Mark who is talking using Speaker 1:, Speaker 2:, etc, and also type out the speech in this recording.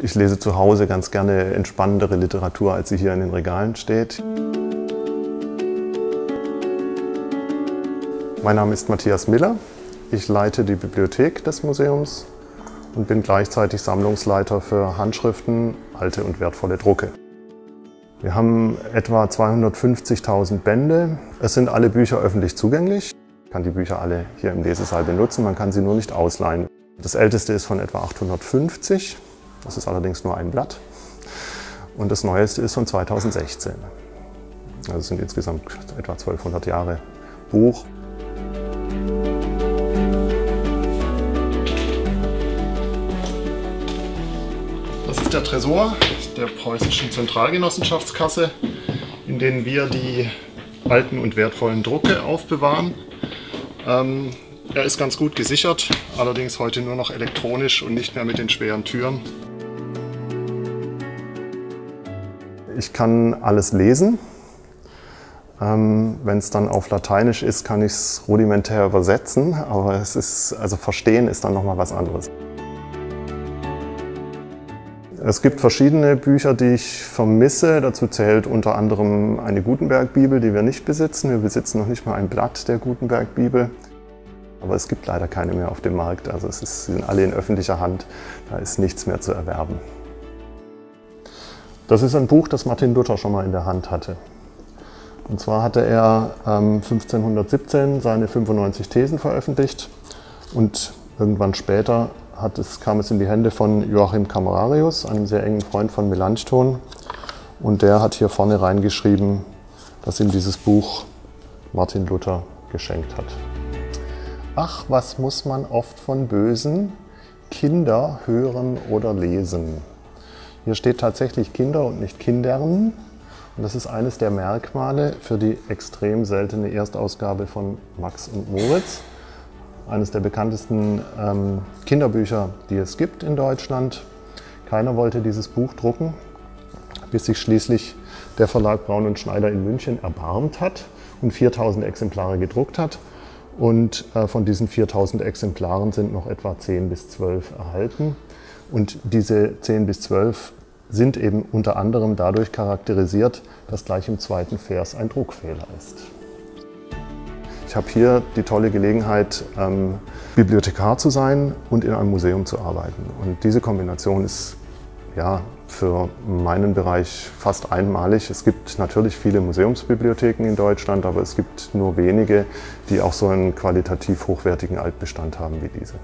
Speaker 1: Ich lese zu Hause ganz gerne entspannendere Literatur, als sie hier in den Regalen steht. Mein Name ist Matthias Miller. Ich leite die Bibliothek des Museums und bin gleichzeitig Sammlungsleiter für Handschriften, alte und wertvolle Drucke. Wir haben etwa 250.000 Bände. Es sind alle Bücher öffentlich zugänglich. Man kann die Bücher alle hier im Lesesaal benutzen, man kann sie nur nicht ausleihen. Das älteste ist von etwa 850. Das ist allerdings nur ein Blatt. Und das neueste ist von 2016. Also es sind insgesamt etwa 1200 Jahre Buch. Das ist der Tresor der Preußischen Zentralgenossenschaftskasse, in dem wir die alten und wertvollen Drucke aufbewahren. Er ist ganz gut gesichert, allerdings heute nur noch elektronisch und nicht mehr mit den schweren Türen. Ich kann alles lesen. Wenn es dann auf Lateinisch ist, kann ich es rudimentär übersetzen, aber also verstehen ist dann nochmal was anderes. Es gibt verschiedene Bücher, die ich vermisse. Dazu zählt unter anderem eine Gutenberg-Bibel, die wir nicht besitzen. Wir besitzen noch nicht mal ein Blatt der Gutenberg-Bibel. Aber es gibt leider keine mehr auf dem Markt. Also sie sind alle in öffentlicher Hand. Da ist nichts mehr zu erwerben. Das ist ein Buch, das Martin Luther schon mal in der Hand hatte. Und zwar hatte er 1517 seine 95 Thesen veröffentlicht und irgendwann später kam es in die Hände von Joachim Camerarius, einem sehr engen Freund von Melanchthon. Und der hat hier vorne reingeschrieben, dass ihm dieses Buch Martin Luther geschenkt hat. Ach, was muss man oft von Bösen Kinder hören oder lesen? Hier steht tatsächlich Kinder und nicht Kindern. Und das ist eines der Merkmale für die extrem seltene Erstausgabe von Max und Moritz. Eines der bekanntesten Kinderbücher, die es gibt in Deutschland. Keiner wollte dieses Buch drucken, bis sich schließlich der Verlag Braun und Schneider in München erbarmt hat und 4000 Exemplare gedruckt hat. Und von diesen 4000 Exemplaren sind noch etwa 10 bis 12 erhalten. Und diese 10 bis 12 sind eben unter anderem dadurch charakterisiert, dass gleich im zweiten Vers ein Druckfehler ist. Ich habe hier die tolle Gelegenheit, Bibliothekar zu sein und in einem Museum zu arbeiten. Und diese Kombination ist ja für meinen Bereich fast einmalig. Es gibt natürlich viele Museumsbibliotheken in Deutschland, aber es gibt nur wenige, die auch so einen qualitativ hochwertigen Altbestand haben wie diese.